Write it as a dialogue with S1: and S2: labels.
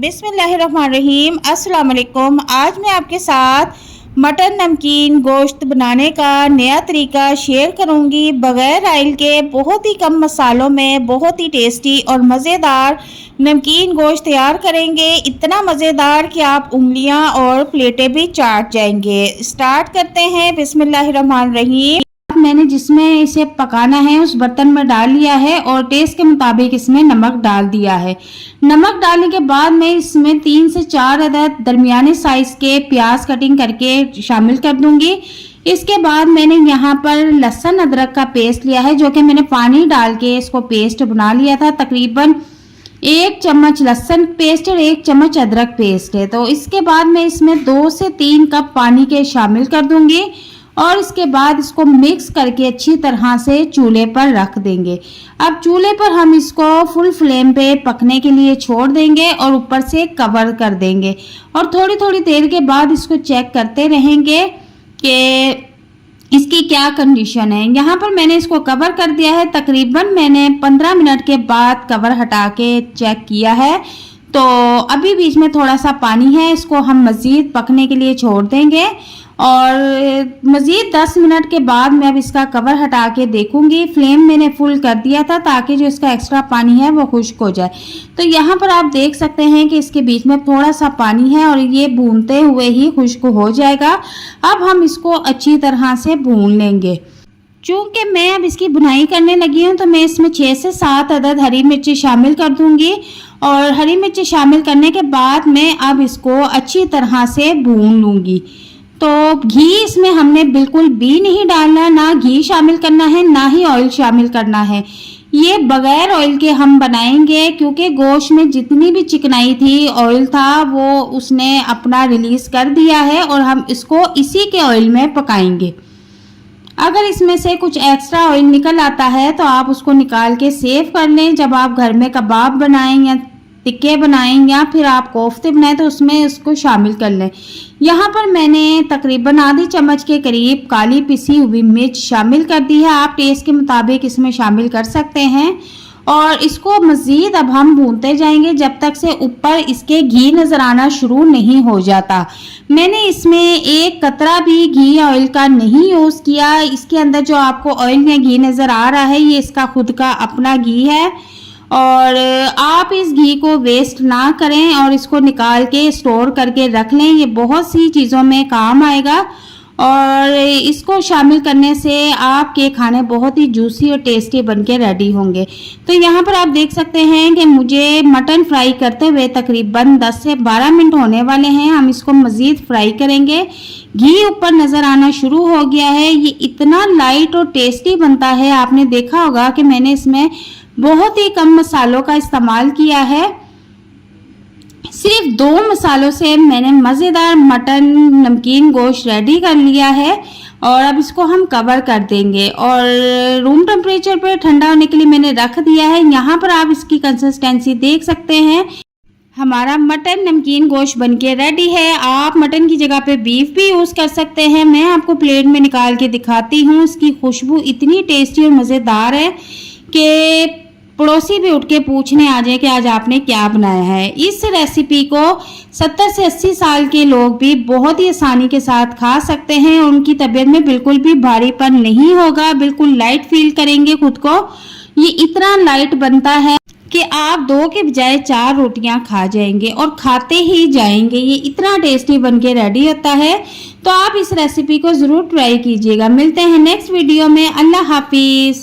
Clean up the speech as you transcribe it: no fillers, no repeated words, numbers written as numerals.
S1: बिस्मिल्लाहिर्रहमानिर्रहीम। अस्सलाम वालेकुम। आज मैं आपके साथ मटन नमकीन गोश्त बनाने का नया तरीका शेयर करूंगी। बग़ैर ऑयल के बहुत ही कम मसालों में बहुत ही टेस्टी और मज़ेदार नमकीन गोश्त तैयार करेंगे। इतना मज़ेदार कि आप उंगलियां और प्लेटें भी चाट जाएंगे। स्टार्ट करते हैं। बिस्मिल्लाहिर्रहमानिर्रहीम। मैंने जिसमें इसे पकाना है उस बर्तन में डाल लिया है और टेस्ट के मुताबिक इसमें नमक डाल दिया है। नमक डालने के बाद मैं इसमें 3 से 4 अदद दरमियाने साइज के प्याज कटिंग करके शामिल कर दूंगी। इसके बाद मैंने यहाँ पर लहसुन अदरक का पेस्ट लिया है, जो कि मैंने पानी डाल के इसको पेस्ट बना लिया था। तकरीबन 1 चम्मच लहसुन पेस्ट और 1 चम्मच अदरक पेस्ट है। तो इसके बाद मैं इसमें 2 से 3 कप पानी के शामिल कर दूंगी और इसके बाद इसको मिक्स करके अच्छी तरह से चूल्हे पर रख देंगे। अब चूल्हे पर हम इसको फुल फ्लेम पे पकने के लिए छोड़ देंगे और ऊपर से कवर कर देंगे और थोड़ी थोड़ी देर के बाद इसको चेक करते रहेंगे कि इसकी क्या कंडीशन है। यहाँ पर मैंने इसको कवर कर दिया है। तकरीबन मैंने 15 मिनट के बाद कवर हटा के चेक किया है, तो अभी बीच में थोड़ा सा पानी है। इसको हम मज़ीद पकने के लिए छोड़ देंगे और मज़ीद 10 मिनट के बाद मैं अब इसका कवर हटा के देखूंगी। फ्लेम मैंने फुल कर दिया था ताकि जो इसका एक्स्ट्रा पानी है वो खुश्क हो जाए। तो यहाँ पर आप देख सकते हैं कि इसके बीच में थोड़ा सा पानी है और ये भूनते हुए ही खुश्क हो जाएगा। अब हम इसको अच्छी तरह से भून लेंगे। चूँकि मैं अब इसकी भुनाई करने लगी हूँ तो मैं इसमें 6 से 7 अदद हरी मिर्ची शामिल कर दूंगी और हरी मिर्ची शामिल करने के बाद मैं अब इसको अच्छी तरह से भून लूँगी। तो घी इसमें हमने बिल्कुल भी नहीं डालना, ना घी शामिल करना है ना ही ऑयल शामिल करना है। ये बगैर ऑयल के हम बनाएंगे क्योंकि गोश्त में जितनी भी चिकनाई थी, ऑयल था, वो उसने अपना रिलीज कर दिया है और हम इसको इसी के ऑयल में पकाएंगे। अगर इसमें से कुछ एक्स्ट्रा ऑयल निकल आता है तो आप उसको निकाल के सेव कर लें। जब आप घर में कबाब बनाएं या टिक्के बनाएं या फिर आप कोफ्ते बनाएं तो उसमें उसको शामिल कर लें। यहाँ पर मैंने तकरीबन आधी चम्मच के करीब काली पिसी हुई मिर्च शामिल कर दी है। आप टेस्ट के मुताबिक इसमें शामिल कर सकते हैं और इसको मज़ीद अब हम भूनते जाएंगे जब तक से ऊपर इसके घी नज़र आना शुरू नहीं हो जाता। मैंने इसमें एक कतरा भी घी ऑयल का नहीं यूज़ किया। इसके अंदर जो आपको ऑयल या घी नज़र आ रहा है ये इसका खुद का अपना घी है और आप इस घी को वेस्ट ना करें और इसको निकाल के स्टोर करके रख लें। ये बहुत सी चीज़ों में काम आएगा और इसको शामिल करने से आपके खाने बहुत ही जूसी और टेस्टी बनके रेडी होंगे। तो यहाँ पर आप देख सकते हैं कि मुझे मटन फ्राई करते हुए तकरीबन 10 से 12 मिनट होने वाले हैं। हम इसको मज़ीद फ्राई करेंगे। घी ऊपर नज़र आना शुरू हो गया है। ये इतना लाइट और टेस्टी बनता है। आपने देखा होगा कि मैंने इसमें बहुत ही कम मसालों का इस्तेमाल किया है। सिर्फ 2 मसालों से मैंने मज़ेदार मटन नमकीन गोश्त रेडी कर लिया है और अब इसको हम कवर कर देंगे और रूम टेम्परेचर पर ठंडा होने के लिए मैंने रख दिया है। यहाँ पर आप इसकी कंसिस्टेंसी देख सकते हैं। हमारा मटन नमकीन गोश्त बनके रेडी है। आप मटन की जगह पे बीफ भी यूज़ कर सकते हैं। मैं आपको प्लेट में निकाल के दिखाती हूँ। इसकी खुशबू इतनी टेस्टी और मज़ेदार है कि पड़ोसी भी उठ के पूछने आ जाए कि आज आपने क्या बनाया है। इस रेसिपी को 70 से 80 साल के लोग भी बहुत ही आसानी के साथ खा सकते हैं। उनकी तबीयत में बिल्कुल भी भारीपन नहीं होगा, बिल्कुल लाइट फील करेंगे खुद को। ये इतना लाइट बनता है कि आप 2 के बजाय 4 रोटियां खा जाएंगे और खाते ही जाएंगे। ये इतना टेस्टी बनके रेडी होता है। तो आप इस रेसिपी को ज़रूर ट्राई कीजिएगा। मिलते हैं नेक्स्ट वीडियो में। अल्लाह हाफिज़।